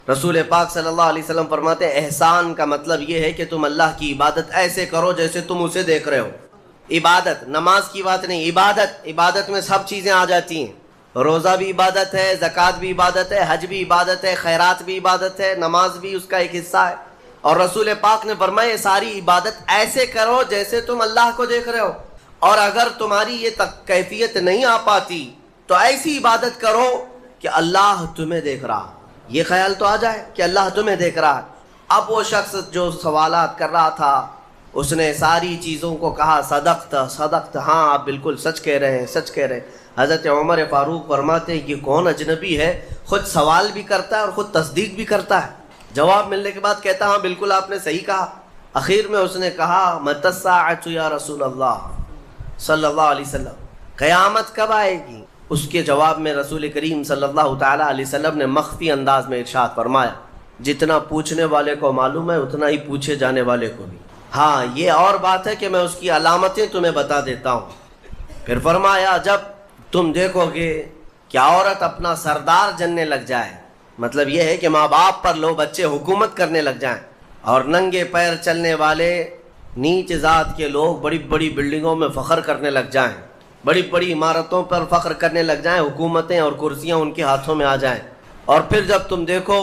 رسول پاک صلی اللہ علیہ وسلم فرماتے ہیں احسان کا مطلب یہ ہے کہ تم اللہ کی عبادت ایسے کرو جیسے تم اسے دیکھ رہے ہو. عبادت نماز کی بات نہیں، عبادت میں سب چیزیں آ جاتی ہیں. روزہ بھی عبادت ہے، زکوٰۃ بھی عبادت ہے، حج بھی عبادت ہے، خیرات بھی عبادت ہے، نماز بھی اس کا ایک حصہ ہے. اور رسول پاک نے فرمایا یہ ساری عبادت ایسے کرو جیسے تم اللہ کو دیکھ رہے ہو. اور اگر تمہاری یہ کیفیت نہیں آ پاتی تو ایسی عبادت کرو کہ اللہ تمہیں دیکھ رہا. یہ خیال تو آ جائے کہ اللہ تمہیں دیکھ رہا ہے. اب وہ شخص جو سوالات کر رہا تھا اس نے ساری چیزوں کو کہا صدقت، ہاں آپ بالکل سچ کہہ رہے ہیں. حضرت عمر فاروق فرماتے ہیں یہ کون اجنبی ہے، خود سوال بھی کرتا ہے اور خود تصدیق بھی کرتا ہے. جواب ملنے کے بعد کہتا ہاں بالکل آپ نے صحیح کہا. اخیر میں اس نے کہا متی الساعۃ یا رسول اللہ صلی اللہ علیہ وسلم، قیامت کب آئے گی؟ اس کے جواب میں رسول کریم صلی اللہ تعالیٰ علیہ وسلم نے مخفی انداز میں ارشاد فرمایا جتنا پوچھنے والے کو معلوم ہے اتنا ہی پوچھے جانے والے کو بھی. ہاں یہ اور بات ہے کہ میں اس کی علامتیں تمہیں بتا دیتا ہوں. پھر فرمایا جب تم دیکھو گے کہ عورت اپنا سردار جننے لگ جائے، مطلب یہ ہے کہ ماں باپ پر لو بچے حکومت کرنے لگ جائیں، اور ننگے پیر چلنے والے نیچ ذات کے لوگ بڑی بڑی بلڈنگوں میں فخر کرنے لگ جائیں، بڑی بڑی عمارتوں پر فخر کرنے لگ جائیں، حکومتیں اور کرسیاں ان کے ہاتھوں میں آ جائیں. اور پھر جب تم دیکھو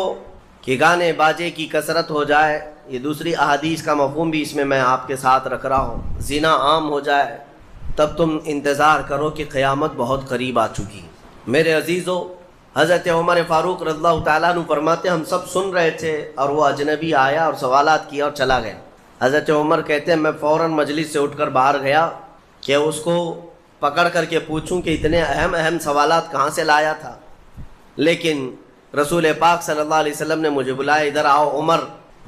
کہ گانے باجے کی کثرت ہو جائے، یہ دوسری احادیث کا مفہوم بھی اس میں آپ کے ساتھ رکھ رہا ہوں، زنا عام ہو جائے، تب تم انتظار کرو کہ قیامت بہت قریب آ چکی. میرے عزیزو، حضرت عمر فاروق رضی اللہ تعالیٰ عنہ فرماتے ہم سب سن رہے تھے اور وہ اجنبی آیا اور سوالات کیا اور چلا گیا. حضرت عمر کہتے ہیں میں فوراً مجلس سے اٹھ کر باہر گیا کہ اس کو پکڑ کر کے پوچھوں کہ اتنے اہم سوالات کہاں سے لایا تھا. لیکن رسول پاک صلی اللہ علیہ وسلم نے مجھے بلایا، ادھر آؤ عمر.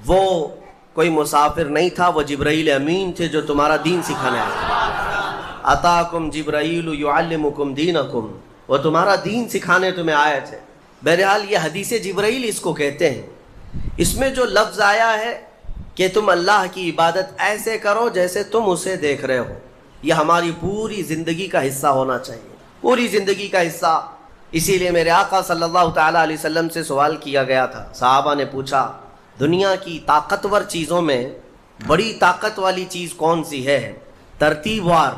وہ کوئی مسافر نہیں تھا، وہ جبرائیل امین تھے جو تمہارا دین سکھانے آئے. اتاکم جبرائیل یعلمکم دینکم، وہ تمہارا دین سکھانے تمہیں آئے تھے. بہرحال یہ حدیث جبرائیل اس کو کہتے ہیں. اس میں جو لفظ آیا ہے کہ تم اللہ کی عبادت ایسے کرو جیسے تم اسے دیکھ رہے ہو، یہ ہماری پوری زندگی کا حصہ ہونا چاہیے، پوری زندگی کا حصہ. اسی لیے میرے آقا صلی اللہ تعالیٰ علیہ وسلم سے سوال کیا گیا تھا. صحابہ نے پوچھا دنیا کی طاقتور چیزوں میں بڑی طاقت والی چیز کون سی ہے؟ ترتیب وار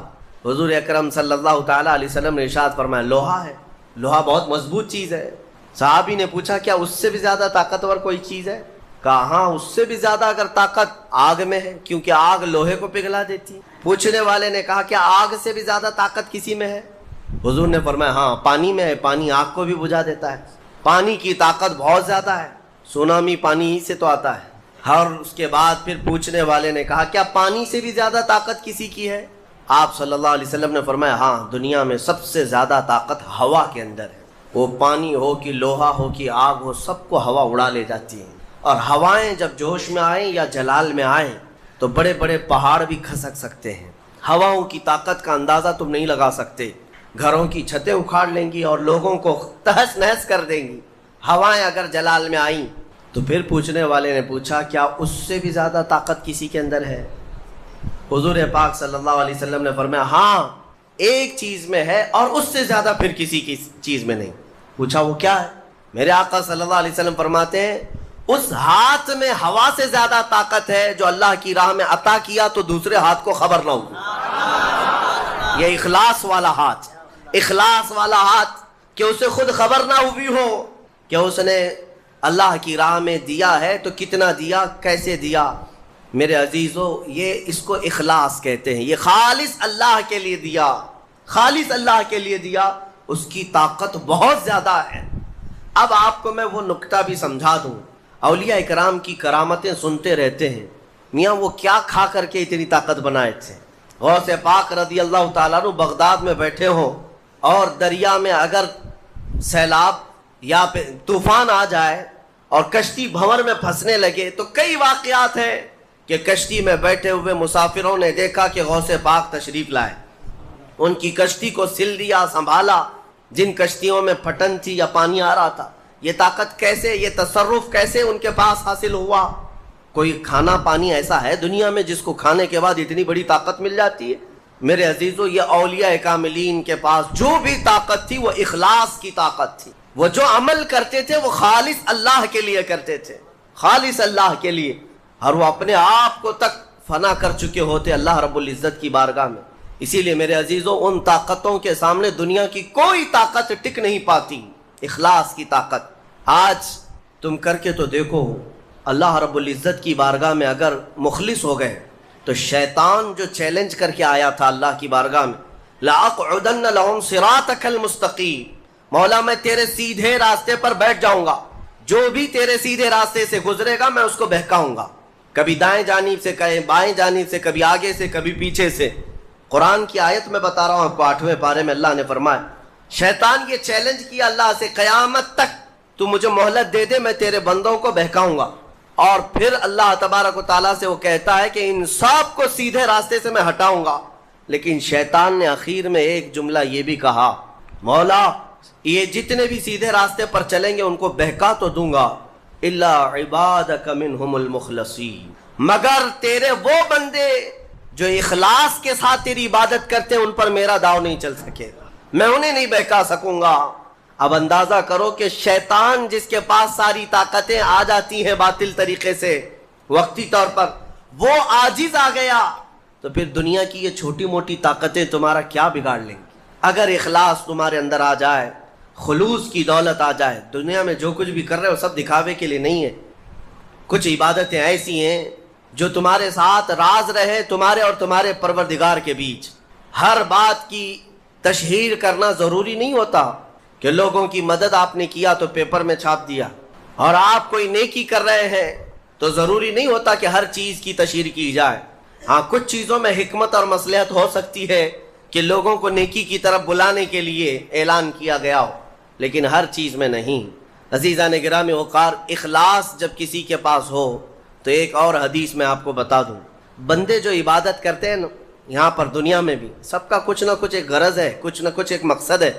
حضور اکرم صلی اللہ تعالیٰ علیہ وسلم نے ارشاد فرمایا لوہا ہے. لوہا بہت مضبوط چیز ہے. صحابی نے پوچھا کیا اس سے بھی زیادہ طاقتور کوئی چیز ہے؟ کہا ہاں اس سے بھی زیادہ اگر طاقت آگ میں ہے، کیونکہ آگ لوہے کو پگھلا دیتی ہے. پوچھنے والے نے کہا کیا آگ سے بھی زیادہ طاقت کسی میں ہے؟ حضور نے فرمایا ہاں پانی میں ہے، پانی آگ کو بھی بجھا دیتا ہے. پانی کی طاقت بہت زیادہ ہے، سونامی پانی ہی سے تو آتا ہے. اور اس کے بعد پھر پوچھنے والے نے کہا کیا پانی سے بھی زیادہ طاقت کسی کی ہے؟ آپ صلی اللہ علیہ وسلم نے فرمایا ہاں دنیا میں سب سے زیادہ طاقت ہوا کے اندر ہے. وہ پانی ہو کہ لوہا ہو کہ آگ ہو، سب کو ہوا اڑا لے جاتی ہے. اور ہوائیں جب جوش میں آئیں یا جلال میں آئیں تو بڑے بڑے پہاڑ بھی کھسک سکتے ہیں. ہواؤں کی طاقت کا اندازہ تم نہیں لگا سکتے. گھروں کی چھتیں اکھاڑ لیں گی اور لوگوں کو تہس نہس کر دیں گی ہوائیں اگر جلال میں آئیں. تو پھر پوچھنے والے نے پوچھا کیا اس سے بھی زیادہ طاقت کسی کے اندر ہے؟ حضور پاک صلی اللہ علیہ وسلم نے فرمایا ہاں ایک چیز میں ہے اور اس سے زیادہ پھر کسی کی چیز میں نہیں. پوچھا وہ کیا ہے؟ میرے آقا صلی اللہ علیہ وسلم فرماتے ہیں اس ہاتھ میں ہوا سے زیادہ طاقت ہے جو اللہ کی راہ میں عطا کیا تو دوسرے ہاتھ کو خبر نہ ہو. یہ اخلاص والا ہاتھ، اخلاص والا ہاتھ کہ اسے خود خبر نہ ہوئی ہو کہ اس نے اللہ کی راہ میں دیا ہے تو کتنا دیا، کیسے دیا. میرے عزیزو یہ اس کو اخلاص کہتے ہیں. یہ خالص اللہ کے لیے دیا، خالص اللہ کے لیے دیا، اس کی طاقت بہت زیادہ ہے. اب آپ کو میں وہ نکتہ بھی سمجھا دوں. اولیاء اکرام کی کرامتیں سنتے رہتے ہیں، میاں وہ کیا کھا کر کے اتنی طاقت بنائے تھے. غوث پاک رضی اللہ تعالیٰ عنہ بغداد میں بیٹھے ہوں اور دریا میں اگر سیلاب یا طوفان آ جائے اور کشتی بھنور میں پھنسنے لگے تو کئی واقعات ہیں کہ کشتی میں بیٹھے ہوئے مسافروں نے دیکھا کہ غوث پاک تشریف لائے، ان کی کشتی کو سل دیا، سنبھالا. جن کشتیوں میں پھٹن تھی یا پانی آ رہا تھا، یہ طاقت کیسے، یہ تصرف کیسے ان کے پاس حاصل ہوا؟ کوئی کھانا پانی ایسا ہے دنیا میں جس کو کھانے کے بعد اتنی بڑی طاقت مل جاتی ہے؟ میرے عزیزو یہ اولیاء کاملین کے پاس جو بھی طاقت تھی وہ اخلاص کی طاقت تھی. وہ جو عمل کرتے تھے وہ خالص اللہ کے لیے کرتے تھے، خالص اللہ کے لیے، اور وہ اپنے آپ کو تک فنا کر چکے ہوتے اللہ رب العزت کی بارگاہ میں۔ اسی لیے میرے عزیزوں، ان طاقتوں کے سامنے دنیا کی کوئی طاقت ٹک نہیں پاتی، اخلاص کی طاقت۔ آج تم کر کے تو دیکھو، اللہ رب العزت کی بارگاہ میں اگر مخلص ہو گئے تو شیطان جو چیلنج کر کے آیا تھا اللہ کی بارگاہ میں، لَأَقْعُدَنَّ لَهُمْ صِرَاطَكَ الْمُسْتَقِيمَ، مولا میں تیرے سیدھے راستے پر بیٹھ جاؤں گا، جو بھی تیرے سیدھے راستے سے گزرے گا میں اس کو بہکاؤں گا، کبھی دائیں جانب سے، کہیں بائیں جانب سے، کبھی آگے سے، کبھی پیچھے سے۔ قرآن کی آیت میں بتا رہا ہوں آپ کو، 8ویں پارے میں اللہ نے فرمایا، شیطان یہ چیلنج کیا اللہ سے، قیامت تک تو مجھے مہلت دے دے، میں تیرے بندوں کو بہکاؤں گا۔ اور پھر اللہ تبارک و تعالیٰ سے وہ کہتا ہے کہ ان سب کو سیدھے راستے سے میں ہٹاؤں گا، لیکن شیطان نے آخر میں ایک جملہ یہ بھی کہا، مولا یہ جتنے بھی سیدھے راستے پر چلیں گے ان کو بہکا تو دوں گا، الا عبادک منہم المخلصین، مگر تیرے وہ بندے جو اخلاص کے ساتھ تیری عبادت کرتے ہیں ان پر میرا داؤ نہیں چل سکے گا، میں انہیں نہیں بہکا سکوں گا۔ اب اندازہ کرو کہ شیطان جس کے پاس ساری طاقتیں آ جاتی ہیں باطل طریقے سے وقتی طور پر، وہ عاجز آ گیا تو پھر دنیا کی یہ چھوٹی موٹی طاقتیں تمہارا کیا بگاڑ لیں گی؟ اگر اخلاص تمہارے اندر آ جائے، خلوص کی دولت آ جائے، دنیا میں جو کچھ بھی کر رہے ہو سب دکھاوے کے لیے نہیں ہے۔ کچھ عبادتیں ایسی ہیں جو تمہارے ساتھ راز رہے تمہارے اور تمہارے پروردگار کے بیچ۔ ہر بات کی تشہیر کرنا ضروری نہیں ہوتا کہ لوگوں کی مدد آپ نے کیا تو پیپر میں چھاپ دیا، اور آپ کوئی نیکی کر رہے ہیں تو ضروری نہیں ہوتا کہ ہر چیز کی تشہیر کی جائے۔ ہاں کچھ چیزوں میں حکمت اور مصلحت ہو سکتی ہے کہ لوگوں کو نیکی کی طرف بلانے کے لیے اعلان کیا گیا ہو، لیکن ہر چیز میں نہیں۔ عزیزان گرامی وقار، اخلاص جب کسی کے پاس ہو تو ایک اور حدیث میں آپ کو بتا دوں، بندے جو عبادت کرتے ہیں نا یہاں پر دنیا میں بھی، سب کا کچھ نہ کچھ ایک غرض ہے، کچھ نہ کچھ ایک مقصد ہے۔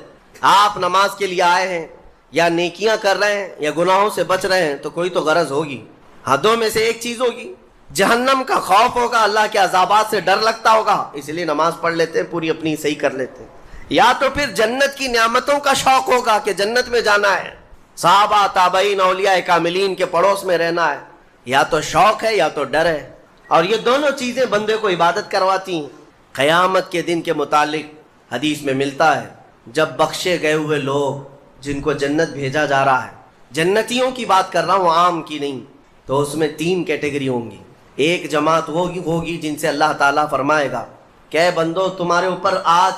آپ نماز کے لیے آئے ہیں یا نیکیاں کر رہے ہیں یا گناہوں سے بچ رہے ہیں تو کوئی تو غرض ہوگی، حدوں میں سے ایک چیز ہوگی، جہنم کا خوف ہوگا، اللہ کے عذابات سے ڈر لگتا ہوگا، اس لیے نماز پڑھ لیتے ہیں، پوری اپنی صحیح کر لیتے ہیں، یا تو پھر جنت کی نعمتوں کا شوق ہوگا کہ جنت میں جانا ہے، صحابہ تابعین اولیاء کاملین کے پڑوس میں رہنا ہے، یا تو شوق ہے یا تو ڈر ہے، اور یہ دونوں چیزیں بندے کو عبادت کرواتی ہیں۔ قیامت کے دن کے متعلق حدیث میں ملتا ہے، جب بخشے گئے ہوئے لوگ جن کو جنت بھیجا جا رہا ہے، جنتیوں کی بات کر رہا ہوں عام کی نہیں، تو اس میں 3 کیٹیگری ہوں گی۔ ایک جماعت ہوگی جن سے اللہ تعالیٰ فرمائے گا کہ اے بندو تمہارے اوپر آج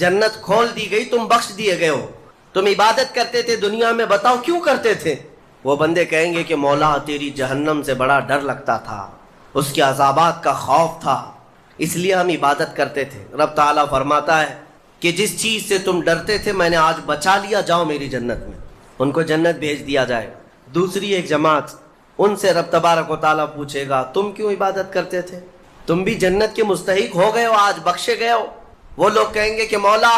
جنت کھول دی گئی، تم بخش دیے گئے ہو، تم عبادت کرتے تھے دنیا میں، بتاؤ کیوں کرتے تھے؟ وہ بندے کہیں گے کہ مولا تیری جہنم سے بڑا ڈر لگتا تھا، اس کے عذابات کا خوف تھا، اس لیے ہم عبادت کرتے تھے۔ رب تعالیٰ فرماتا ہے کہ جس چیز سے تم ڈرتے تھے میں نے آج بچا لیا، جاؤ میری جنت میں، ان کو جنت بھیج دیا جائے۔ دوسری ایک جماعت، ان سے رب تبارک و تعالیٰ پوچھے گا تم کیوں عبادت کرتے تھے، تم بھی جنت کے مستحق ہو گئے ہو، آج بخشے گئے ہو۔ وہ لوگ کہیں گے کہ مولا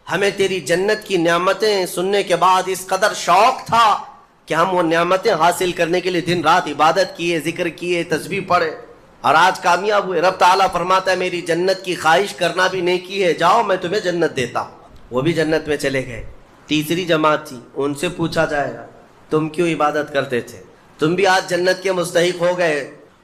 ہمیں تیری جنت کی نعمتیں سننے کے بعد اس قدر شوق تھا کہ ہم وہ نعمتیں حاصل کرنے کے لیے دن رات عبادت کیے، ذکر کیے، تسبیح پڑھے، اور آج کامیاب ہوئے۔ رب تعالیٰ فرماتا ہے میری جنت کی خواہش کرنا بھی نیکی ہے، جاؤ میں تمہیں جنت دیتا ہوں۔ وہ بھی جنت میں چلے گئے۔ تیسری جماعت تھی، ان سے پوچھا جائے گا تم کیوں عبادت کرتے تھے، تم بھی آج جنت کے مستحق ہو گئے۔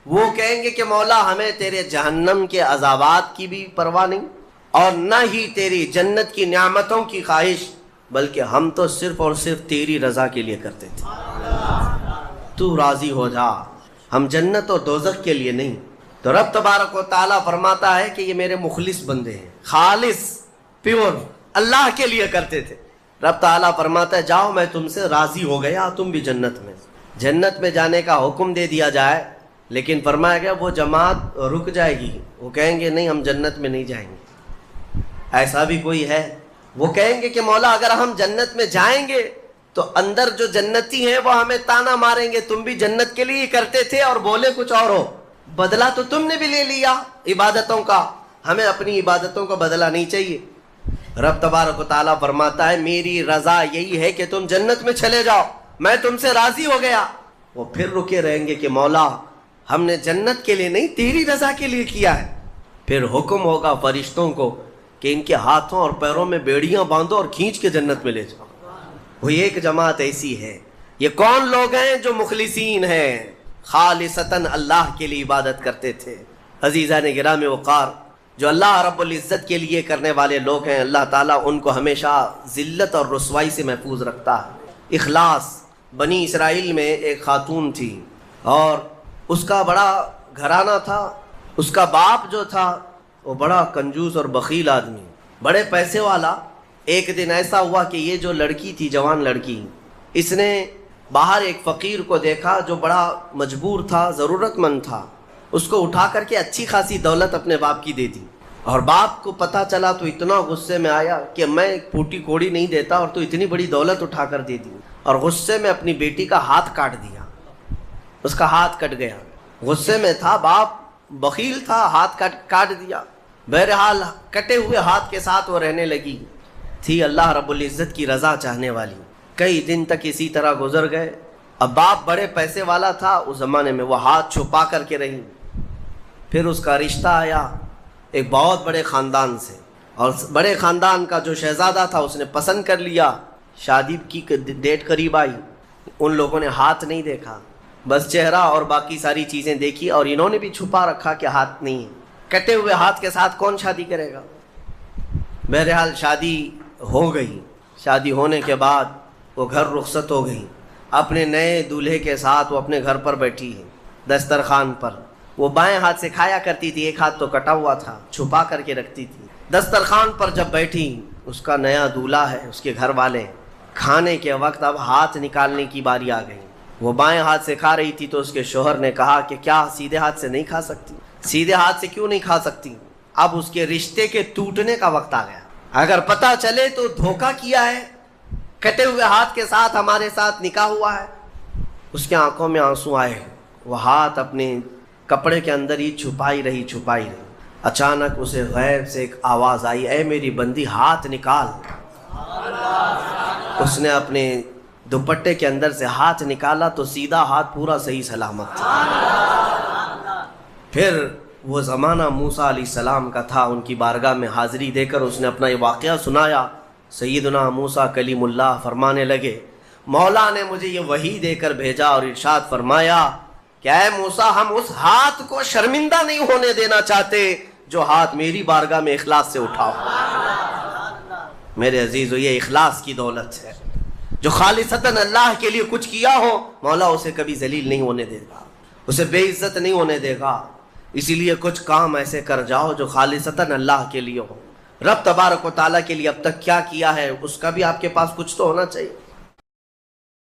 وہ کہیں گے کہ مولا ہمیں تیرے جہنم کے عذابات کی بھی پرواہ نہیں، اور نہ ہی تیری جنت کی نعمتوں کی خواہش، بلکہ ہم تو صرف اور صرف تیری رضا کے لیے کرتے تھے، تو راضی ہو جا، ہم جنت اور دوزخ کے لیے نہیں۔ تو رب تبارک و تعالیٰ فرماتا ہے کہ یہ میرے مخلص بندے ہیں، خالص پیور اللہ کے لیے کرتے تھے۔ رب تعالیٰ فرماتا ہے جاؤ میں تم سے راضی ہو گیا، تم بھی جنت میں۔ جنت میں جانے کا حکم دے دیا جائے، لیکن فرمایا گیا وہ جماعت رک جائے گی، وہ کہیں گے نہیں ہم جنت میں نہیں جائیں گے۔ ایسا بھی کوئی ہے، وہ کہیں گے کہ مولا اگر ہم جنت میں جائیں گے تو اندر جو جنتی ہیں وہ ہمیں تانا ماریں گے، تم بھی جنت کے لیے ہی کرتے تھے اور بولے کچھ اور ہو، بدلہ تو تم نے بھی لے لیا عبادتوں کا، ہمیں اپنی عبادتوں کا بدلہ نہیں چاہیے۔ رب تبارک و تعالیٰ فرماتا ہے میری رضا یہی ہے کہ تم جنت میں چلے جاؤ، میں تم سے راضی ہو گیا۔ وہ پھر رکے رہیں گے کہ مولا ہم نے جنت کے لیے نہیں تیری رضا کے لیے کیا ہے۔ پھر حکم ہوگا فرشتوں کو کہ ان کے ہاتھوں اور پیروں میں بیڑیاں باندھو اور کھینچ کے جنت میں لے جاؤ۔ وہ ایک جماعت ایسی ہے. یہ کون لوگ ہیں جو مخلصین ہیں، خالصتاً اللہ کے لیے عبادت کرتے تھے. عزیزان گرامی وقار، جو اللہ رب العزت کے لیے کرنے والے لوگ ہیں، اللہ تعالیٰ ان کو ہمیشہ ذلت اور رسوائی سے محفوظ رکھتا ہے. اخلاص. بنی اسرائیل میں ایک خاتون تھی اور اس کا بڑا گھرانہ تھا. اس کا باپ جو تھا وہ بڑا کنجوس اور بخیل آدمی، بڑے پیسے والا. ایک دن ایسا ہوا کہ یہ جو لڑکی تھی، جوان لڑکی، اس نے باہر ایک فقیر کو دیکھا جو بڑا مجبور تھا، ضرورت مند تھا. اس کو اٹھا کر کے اچھی خاصی دولت اپنے باپ کی دے دی. اور باپ کو پتہ چلا تو اتنا غصے میں آیا کہ میں پھوٹی کوڑی نہیں دیتا اور تو اتنی بڑی دولت اٹھا کر دے دی. اور غصے میں اپنی بیٹی کا ہاتھ کاٹ دیا. اس کا ہاتھ کٹ گیا. غصے میں تھا، باپ بخیل تھا، ہاتھ کاٹ دیا. بہرحال کٹے ہوئے ہاتھ کے ساتھ وہ رہنے لگی. تھی اللہ رب العزت کی رضا چاہنے والی. کئی دن تک اسی طرح گزر گئے. اب باپ بڑے پیسے والا تھا اس زمانے میں، وہ ہاتھ چھپا کر کے رہی. پھر اس کا رشتہ آیا ایک بہت بڑے خاندان سے، اور بڑے خاندان کا جو شہزادہ تھا اس نے پسند کر لیا. شادی کی ڈیٹ قریب آئی. ان لوگوں نے ہاتھ نہیں دیکھا، بس چہرہ اور باقی ساری چیزیں دیکھی، اور انہوں نے بھی چھپا رکھا کہ ہاتھ نہیں ہے. کٹے ہوئے ہاتھ کے ساتھ کون شادی کرے گا؟ بہرحال شادی ہو گئی. شادی ہونے کے بعد وہ گھر رخصت ہو گئی. اپنے نئے دولہے کے ساتھ وہ اپنے گھر پر بیٹھی ہے دسترخوان پر. وہ بائیں ہاتھ سے کھایا کرتی تھی، ایک ہاتھ تو کٹا ہوا تھا، چھپا کر کے رکھتی تھی. دسترخوان پر جب بیٹھی، اس کا نیا دولہا ہے، اس کے گھر والے، کھانے کے وقت اب ہاتھ نکالنے کی باری آ گئی. وہ بائیں ہاتھ سے کھا رہی تھی تو اس کے شوہر نے کہا کہ کیا سیدھے ہاتھ سے نہیں کھا سکتی؟ سیدھے ہاتھ سے کیوں نہیں کھا سکتی؟ اب اس کے رشتے کے ٹوٹنے کا وقت آ گیا. اگر پتہ چلے تو دھوکہ کیا ہے، کٹے ہوئے ہاتھ کے ساتھ ہمارے ساتھ نکاح ہوا ہے. اس کے آنکھوں میں آنسو آئے. وہ ہاتھ اپنے کپڑے کے اندر ہی چھپائی رہی. اچانک اسے غیب سے ایک آواز آئی، اے میری بندی ہاتھ نکال. اس نے اپنے دوپٹے کے اندر سے ہاتھ نکالا تو سیدھا ہاتھ پورا صحیح سلامت تھا. پھر وہ زمانہ موسیٰ علیہ السلام کا تھا. ان کی بارگاہ میں حاضری دے کر اس نے اپنا یہ واقعہ سنایا. سیدنا موسیٰ کلیم اللہ فرمانے لگے، مولا نے مجھے یہ وحی دے کر بھیجا اور ارشاد فرمایا کہ اے موسیٰ، ہم اس ہاتھ کو شرمندہ نہیں ہونے دینا چاہتے جو ہاتھ میری بارگاہ میں اخلاص سے اٹھاؤ. میرے عزیزو، یہ اخلاص کی دولت ہے. جو خالصتاً اللہ کے لیے کچھ کیا ہو، مولا اسے کبھی ذلیل نہیں ہونے دے گا، اسے بے عزت نہیں ہونے دے گا. اسی لیے کچھ کام ایسے کر جاؤ جو خالصتاً اللہ کے لیے ہو. رب تبارک و تعالیٰ کے لیے اب تک کیا کیا ہے اس کا بھی آپ کے پاس کچھ تو ہونا چاہیے.